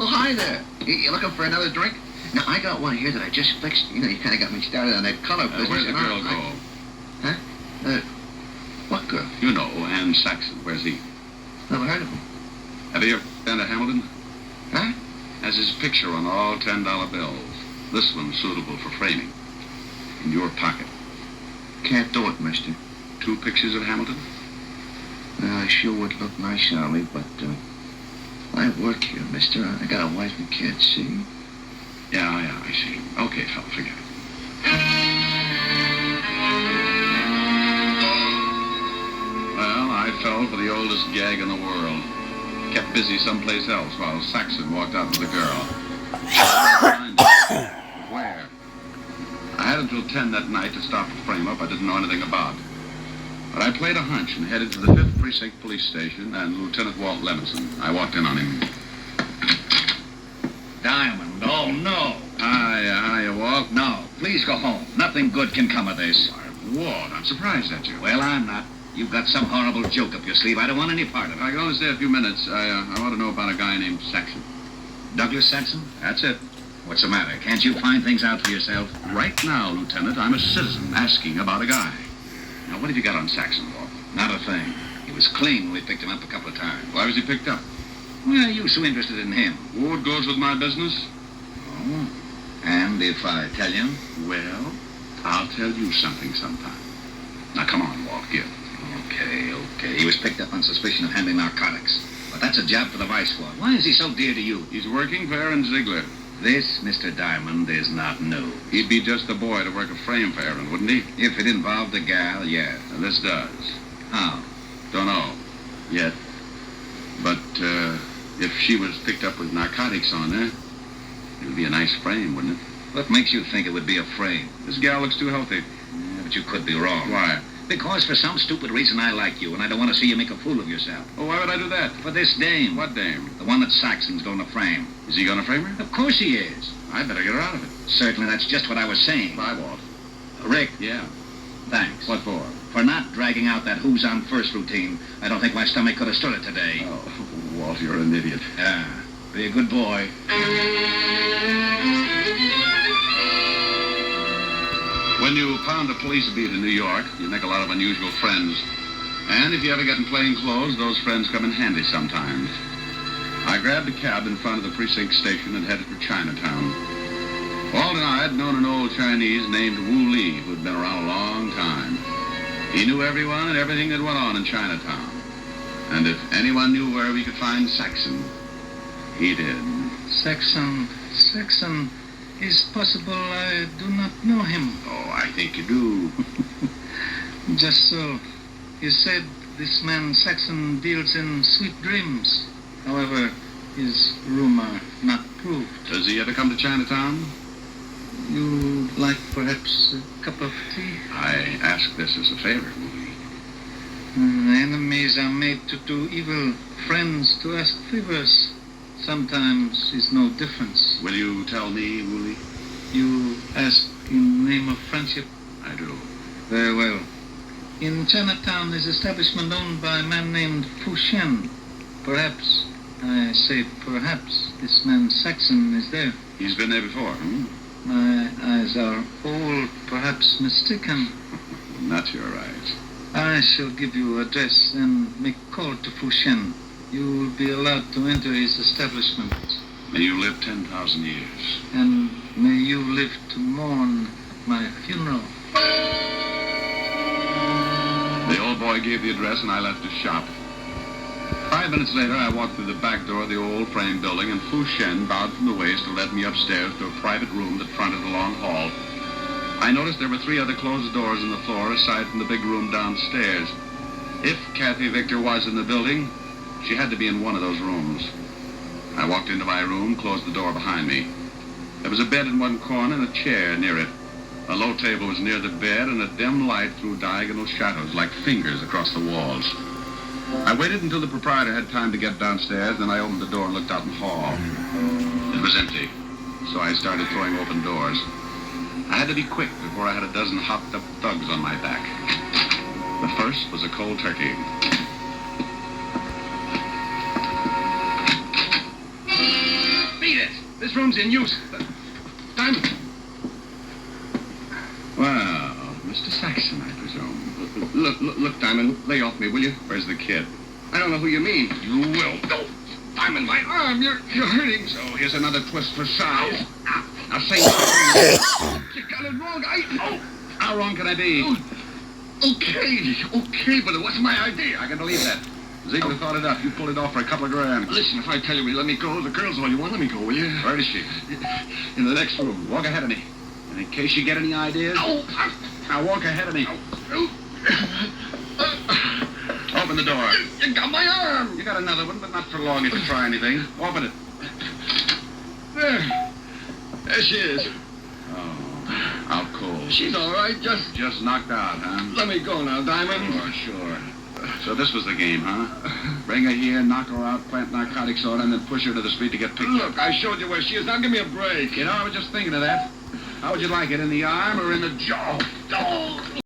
Oh, hi there. You looking for another drink? Now, I got one here that I just fixed. You know, you kind of got me started on that color business. Where'd the girl go? Huh? What girl? You know, Ann Saxon. Where's he? Never heard of him. Have you ever been to Hamilton? Huh? Has his picture on all $10 bills. This one's suitable for framing. In your pocket. Can't do it, mister. 2 pictures of Hamilton? Well, I sure would look nice on me, but, I work here, mister. I got a wife and kids, see? Yeah, I see. Okay, fella, forget it. Well, I fell for the oldest gag in the world. Kept busy someplace else while Saxon walked out with the girl. Where? I had until 10 that night to stop the frame-up I didn't know anything about. But I played a hunch and headed to the 5th Precinct Police Station and Lieutenant Walt Levinson. I walked in on him. Diamond, oh no. Hiya, Walt. No, please go home. Nothing good can come of this. Why, Walt, I'm surprised at you. Well, I'm not. You've got some horrible joke up your sleeve. I don't want any part of it. I can only stay a few minutes. I want to know about a guy named Saxon. Douglas Saxon? That's it. What's the matter? Can't you find things out for yourself? Right now, Lieutenant, I'm a citizen asking about a guy. Now, what have you got on Saxon, Walt? Not a thing. He was clean when we picked him up a couple of times. Why was he picked up? Why are you so interested in him? What goes with my business? Oh. And if I tell you? Well, I'll tell you something sometime. Now, come on, Walt, give. Okay. He was picked up on suspicion of handling narcotics. But that's a job for the Vice Squad. Why is he so dear to you? He's working for Aaron Ziegler. This, Mr. Diamond, is not new. He'd be just a boy to work a frame for Aaron, wouldn't he? If it involved a gal, yeah. And this does. How? Don't know. Yet. But, if she was picked up with narcotics on her, it would be a nice frame, wouldn't it? What makes you think it would be a frame? This gal looks too healthy. Yeah, but you could be wrong. Why? Because for some stupid reason I like you, and I don't want to see you make a fool of yourself. Oh, why would I do that? For this dame. What dame? The one that Saxon's going to frame. Is he going to frame her? Of course he is. I better get her out of it. Certainly, that's just what I was saying. Bye, Walt. Rick. Yeah. Thanks. What for? For not dragging out that who's on first routine. I don't think my stomach could have stood it today. Oh, Walt, you're an idiot. Yeah. Be a good boy. When you pound a police beat in New York, you make a lot of unusual friends. And if you ever get in plain clothes, those friends come in handy sometimes. I grabbed a cab in front of the precinct station and headed for Chinatown. Walt and I had known an old Chinese named Wu Li, who'd been around a long time. He knew everyone and everything that went on in Chinatown. And if anyone knew where we could find Saxon, he did. Saxon, is possible I do not know him. Oh, I think you do. Just so. You said this man Saxon deals in sweet dreams. However, is rumor not proved. Does he ever come to Chinatown? You like perhaps a cup of tea? I ask this as a favor, Wu Li. Enemies are made to do evil, friends to ask favors. Sometimes is no difference. Will you tell me, Wu Li? You ask in name of friendship? I do. Very well. In Chinatown is establishment owned by a man named Fu Shen. Perhaps, I say perhaps, this man Saxon is there. He's been there before, hmm? My eyes are all perhaps mistaken. Not your eyes. I shall give you address and make call to Fu Shen. You will be allowed to enter his establishment. May you live 10,000 years. And may you live to mourn my funeral. The old boy gave the address and I left his shop. 5 minutes later, I walked through the back door of the old frame building and Fu Shen bowed from the waist to let me upstairs to a private room that fronted a long hall. I noticed there were 3 other closed doors in the floor aside from the big room downstairs. If Kathy Victor was in the building, she had to be in one of those rooms. I walked into my room, closed the door behind me. There was a bed in one corner and a chair near it. A low table was near the bed, and a dim light threw diagonal shadows like fingers across the walls. I waited until the proprietor had time to get downstairs, then I opened the door and looked out in the hall. It was empty, so I started throwing open doors. I had to be quick before I had a dozen hopped-up thugs on my back. The first was a cold turkey. This room's in use. Diamond. Well, Mr. Saxon, I presume. Look, Diamond, lay off me, will you? Where's the kid? I don't know who you mean. You will. No, Diamond, my arm, you're hurting. So here's another twist for size. Now say You got it wrong. how wrong can I be? Okay, but it wasn't my idea. I can believe that. Ziegler thought it up. You pulled it off for a couple of grand. Listen, if I tell you, will you let me go? The girl's all you want. Let me go, will you? Where is she? In the next room. Walk ahead of me. And in case you get any ideas, now walk ahead of me. Open the door. You got my arm. You got another one, but not for long if you try anything. Open it. There she is. Oh, out cold. She's all right. Just knocked out, huh? Let me go now, Diamond. Sure. So this was the game, huh? Bring her here, knock her out, plant narcotics on her, and then push her to the street to get picked up. Look, I showed you where she is. Now give me a break. You know, I was just thinking of that. How would you like it, in the arm or in the jaw? Oh.